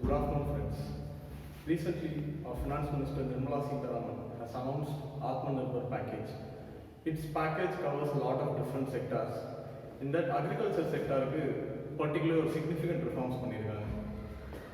Good afternoon, friends. Recently, our Finance Minister Nirmala Sitharaman has announced Atmanirbhar package. Its package covers a lot of different sectors. In that, agriculture sector particular significant reforms பண்ணிருக்காங்க.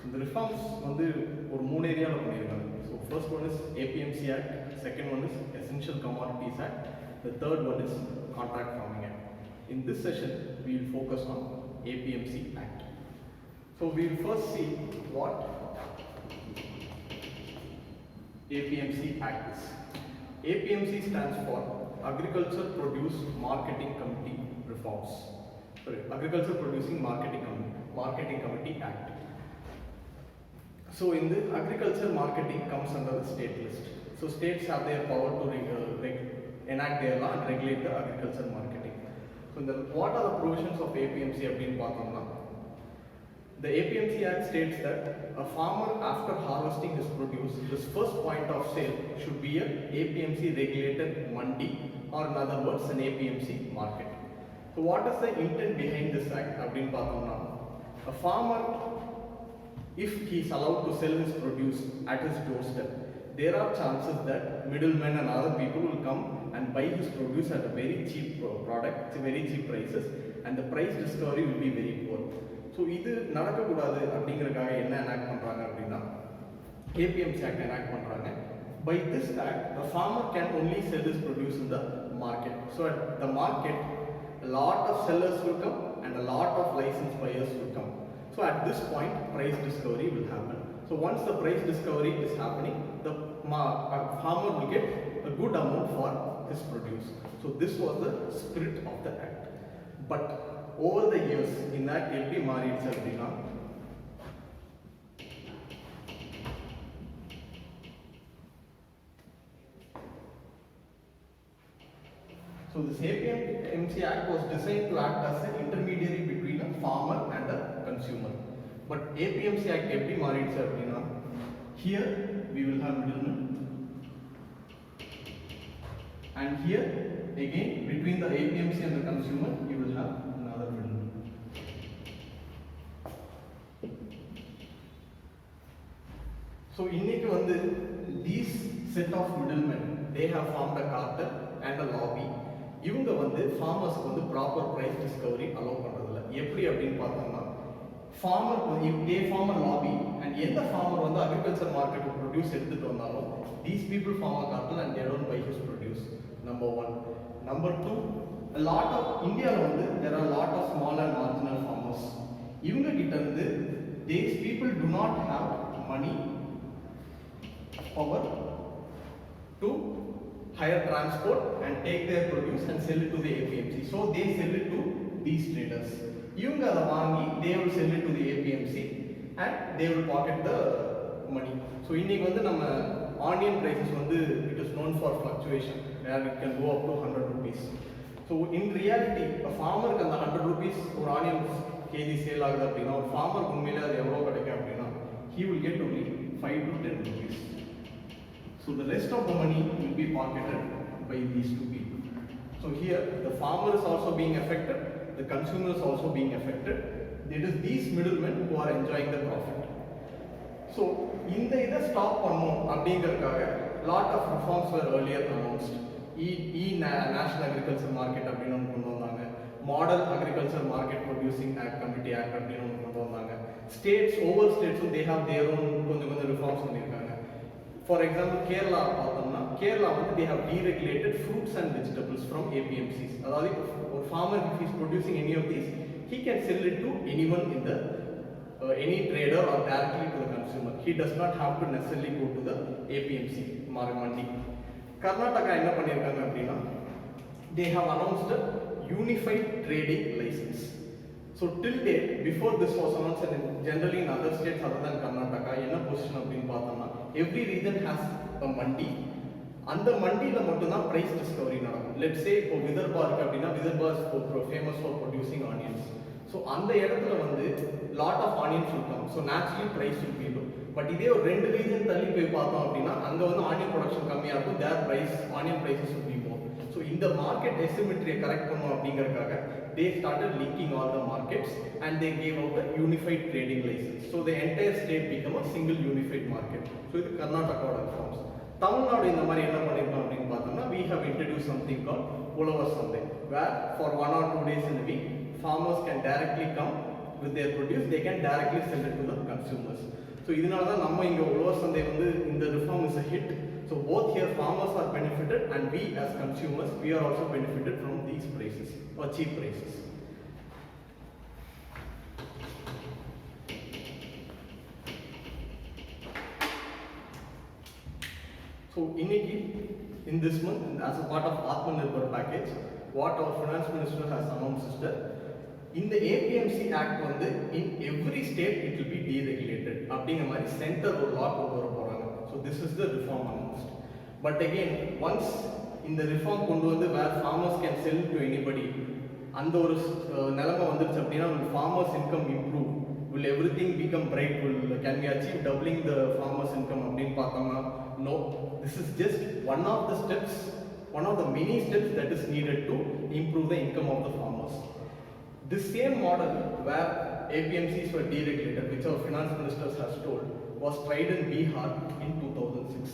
So the reforms வந்து ஒரு மூணு ஏரியால பண்ணிருக்காங்க. So first one is APMC Act, second one is Essential Commodities Act, the third one is Contract Farming Act. In this session, we will focus on APMC Act. So we will first see what APMC Act is. APMC stands for Agriculture Produce Marketing Committee Reforms. Sorry, Agriculture Producing Marketing Committee Act. So in the agriculture marketing comes under the state list. So states have their power to enact their law and regulate the agriculture marketing. So what are the provisions of APMC அப்படின்னு பார்த்தோம்னா, the APMC Act states that a farmer after harvesting his produce, his first point of sale should be a APMC regulated mandi, or in other words an APMC market. So what is the intent behind this act அப்படின்னு பார்த்தோம்னா, a farmer, if he is allowed to sell his produce at his doorstep, there are chances that middlemen and other people will come and buy his produce at a very cheap product, very cheap prices, and the price discovery will be very poor. So இது நடக்கக்கூடாது அப்படிங்கிறதுக்காக என்ன enact பண்றாங்க அப்படின்னா APMC Act enact பண்றாங்க. By this act, the farmer can only sell his produce in the market. So at the market, a lot of sellers will come and a lot of licensed buyers will come. So at this point, price discovery will happen. So once the price discovery is happening, the farmer will get a good amount for his produce. So this was the spirit of the act. But over the years, in that எப்படி மாறிடுச்சு அப்படின்னா, so this APMC Act was designed to act as an intermediary between a farmer and a consumer. But APMC Act எப்படி மாறிடுச்சு அப்படின்னா, here we will have middlemen, and here again between the APMC and the consumer you will have another middleman. So இன்னைக்கு வந்து these set of middlemen, they have formed a cartel and a lobby. இவங்க வந்து farmersக்கு வந்து proper price discovery allow பண்றதில்ல. எப்படி அப்படின்னு பார்த்தோம்னா, farmer if they form a lobby and எந்த farmer வந்து agriculture market produce எடுத்துட்டு வந்தாலும், these people form a cartel and they don't buy his produce. Number one. Number two, a lot of India வந்து there are a lot of small and marginal farmers. இவங்க கிட்ட இருந்து these people do not have money, power to hire transport and take their produce and sell it to the APMC. So they sell it to these traders. இவங்க அதை வாங்கி they will sell it to the APMC and they will pocket the money. So இன்னைக்கு வந்து நம்ம onion prices வந்து it is known for fluctuation and it can go up to 100 rupees. So in reality, a farmer க்கு அந்த 100 rupees ஒரு onion kg sale ஆகுது அப்படின்னா, ஒரு farmer உண்மையிலே அது எவ்வளவு கிடைக்கும் அப்படின்னா, he will get only 5 to 10 rupees. So the rest of the money will be pocketed by these two people. So here the farmer is also being affected, the consumer is also being affected. It is these middlemen who are enjoying the profit. So இந்த இதை stop பண்ணணும் அப்படிங்கிறதுக்காக lot of reforms were earlier announced. National Agriculture Market அப்படின்னு ஒன்று கொண்டு வந்தாங்க. Model Agriculture Market Producing Act Committee Act அப்படின்னு ஒன்று கொண்டு வந்தாங்க. States, over states, they have their own கொஞ்சம் reforms பண்ணியிருக்காங்க. For example, Kerala பார்த்தோம்னா, Kerala வந்து they have deregulated fruits and vegetables from APMCs. அதாவது ஒரு farmer if he is producing any of these, he can sell it to anyone in the any trader or directly to the consumer. He does not have to necessarily go to the APMC mandi. Karnataka என்ன பண்ணிருக்காங்க அப்படின்னா, they have announced a unified trading license. So till date, before this was announced, and generally in other states other than Karnataka, என்ன position அப்படின்னு பார்த்தோம்னா, every region has a mandi. அந்த மண்டியில மட்டும் தான் price discovery நடக்கும். Let's say இப்போ விதர்பா இருக்கு அப்படின்னா, Vidarbha is famous for producing onions. So அந்த இடத்துல வந்து lot of onions will come. So naturally price will be low. But இதே ஒரு ரெண்டு ரீஜன் தள்ளி போய் பார்த்தோம் அப்படின்னா, அங்க வந்து onion production கம்மியா இருக்கும், their price onion prices will be more. So in இந்த market asymmetry correct பண்ணனும் அப்படிங்கறதுக்காக they started linking all the markets and they gave out a unified trading license. So the entire state became a single unified market. So இது கர்நாடகாவோட reforms. Tamil Nadu இந்த மாதிரி என்ன பண்ணிருக்கோம் அப்படின்னு பார்த்தோம்னா we have introduced something called உழவர் சந்தை, where for 1 or 2 days in a week farmers can directly come with their produce, they can directly sell it to the consumers. So இதனால தான் நம்ம இங்க உழவர் சந்தை வந்து இந்த reform is a hit. So both here farmers are benefited and we as consumers, we are also benefited from these prices or cheap prices. So in this month, as a part of Atmanirbhar package, what our finance minister has announced is that in the APMC Act வந்து in every state it will be deregulated அப்படிங்கிற மாதிரி centre ஒரு law கொண்டு வர போறாங்க. So this is the reform announced. But again, once in the reform கொண்டு வந்து where farmers can sell to anybody, அந்த ஒரு நிலைமை வந்துருச்சு அப்படின்னா will farmers income improve? Will everything become bright? Can we achieve doubling the farmers income அப்படின்னு பார்த்தோம்னா no. This is just one of the steps, one of the many steps that is needed to improve the income of the farmers. This same model where APMCs were deregulated, which our finance minister has told, was tried in Bihar in 2006.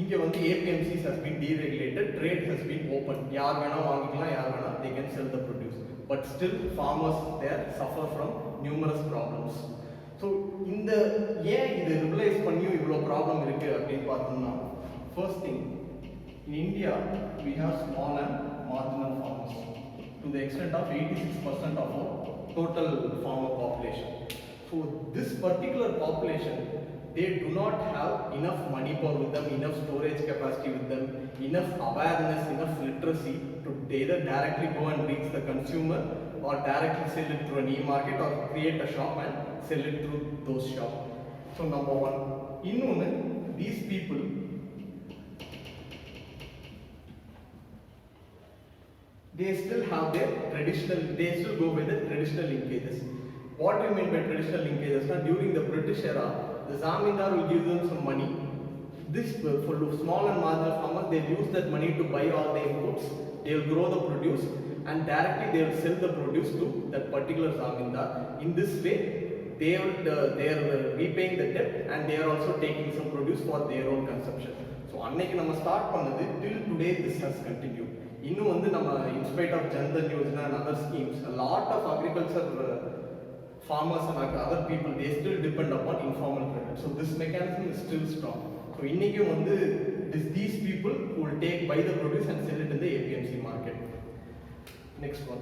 இங்க வந்து APMCs has been deregulated, trade has been open. யார் வேணா வாங்கிக்கலாம், யார் வேணா they can sell the produce. But still farmers there suffer from numerous problems. So இந்த ஏன் இது ரிப்ளைஸ் பண்ணியும் இவ்வளோ ப்ராப்ளம் இருக்கு அப்படின்னு பார்த்தோம்னா, first thing, in India we have small and marginal farmers to the extent of 86% of our total farmer population. So this particular population, they do not have enough money power with them, enough storage capacity with them, enough awareness, enough literacy to either directly go and reach the consumer or directly sell it through an e-market or create a shop and sell it through those shops. So number one. Innone, these people they still have their traditional, they still go by the traditional linkages. What do you mean by traditional linkages? Now, during the British era, the zamindar will give them some money. This for small and marginal farmers, they use that money to buy all the inputs. They will grow the produce and directly they will sell the produce to that particular zamindar. In this way, they are repaying the debt and they are also taking some produce for their own consumption. So அன்னைக்கு நம்ம start பண்ணது till today this has continued. இன்னும் வந்து நம்ம in spite of Jandan Yojana and other schemes, a lot of agriculture farmers and other people, they still depend upon informal credit. So this mechanism is still strong. So இன்னைக்கும் வந்து it is these people who will buy the produce and sell it in the APMC market. Next one.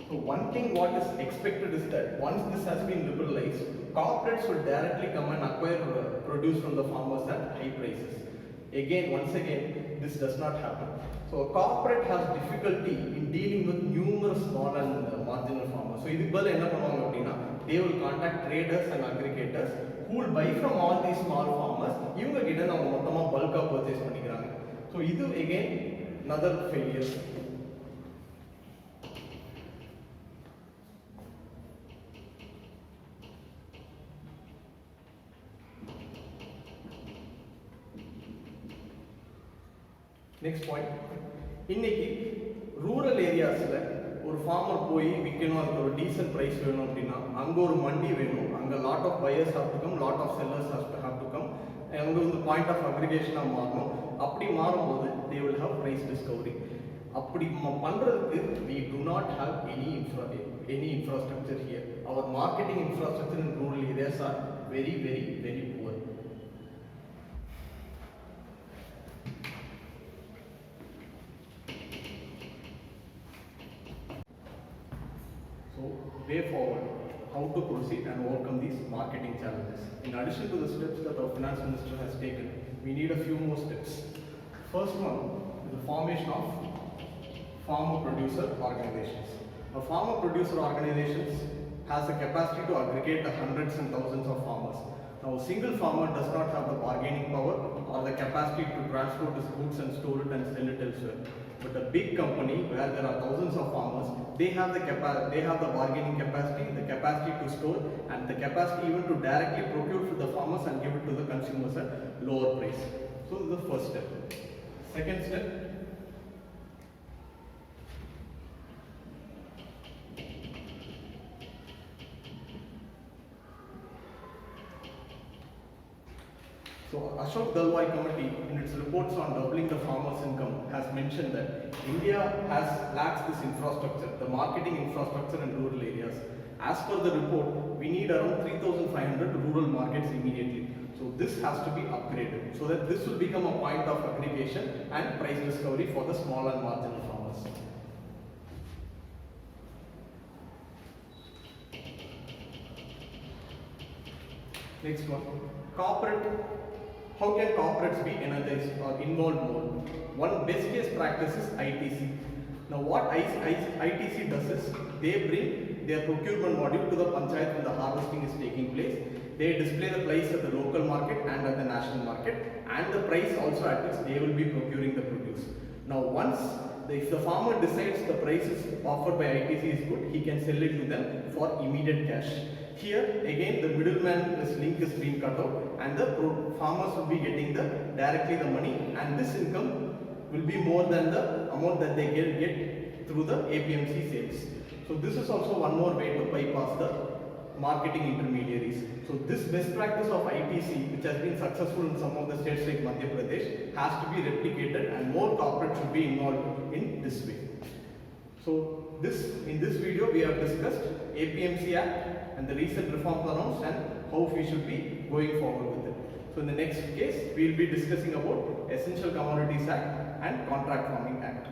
So one thing what is expected is that once this has been liberalized, corporates will directly come and acquire produce from the farmers at high prices. Once again, this does not happen. So a corporate has difficulty in dealing with numerous small and marginal farmers. So இதுக்கு பதிலா என்ன பண்ணுவாங்க அப்படின்னா, they will contact traders and aggregators who will buy from all these small farmers. இவங்க கிட்ட நம்ம மொத்தமா பல்கா பர்ச்சேஸ் பண்ணிக்கிறாங்க. So இது again another failure. Next point, இன்னைக்கு ரூரல் ஏரியாஸ்ல ஒரு ஃபார்மர் போய் விற்கணும், அதுக்கு ஒரு டீசன்ட் ப்ரைஸ் வேணும் அப்படின்னா அங்கே ஒரு மண்டி வேணும், அங்கே lot of buyers have to come, lot of sellers have to come, அங்கே வந்து பாயிண்ட் ஆஃப் அக்ரிகேஷனாக மாறணும். அப்படி மாறும்போது they will have price discovery. அப்படி பண்ணுறதுக்கு we do not have any infrastructure here. Our marketing infrastructure in rural areas are very poor. So, way forward, how to proceed and overcome these marketing challenges. In addition to the steps that our finance minister has taken, we need a few more steps. First one is the formation of farmer producer organizations. A farmer producer organizations has the capacity to aggregate the hundreds and thousands of farmers. Now, a single farmer does not have the bargaining power or the capacity to transport his goods and store it and sell it elsewhere. But a big company where there are thousands of farmers, they have the bargaining capacity, the capacity to store, and the capacity even to directly procure to the farmers and give it to the consumers at lower price. So this is the first step. Second step. So Ashok Dalwai Committee, in its reports on doubling the farmers' income, has mentioned that India lacks this infrastructure, the marketing infrastructure in rural areas. As per the report, we need around 3,500 rural markets immediately. So this has to be upgraded, so that this will become a point of aggregation and price discovery for the small and marginal farmers. Next one, how can corporates be energized or involved more? One best case practice is ITC. Now what ITC does is, they bring their procurement module to the panchayat when the harvesting is taking place. They display the price at the local market and at the national market, and the price also at which they will be procuring the produce. Now if the farmer decides the price is offered by ITC is good, he can sell it to them for immediate cash. Here again the middleman link is being cut out, and the farmers will be getting directly the money, and this income will be more than the amount that they get through the APMC sales. So this is also one more way to bypass the marketing intermediaries. So this best practice of ITC, which has been successful in some of the states like Madhya Pradesh, has to be replicated, and more corporates should be involved in this way. So in this video we have discussed APMC Act and the recent reforms announced and how we should be going forward with it. So in the next case we will be discussing about Essential Commodities Act and Contract Farming Act.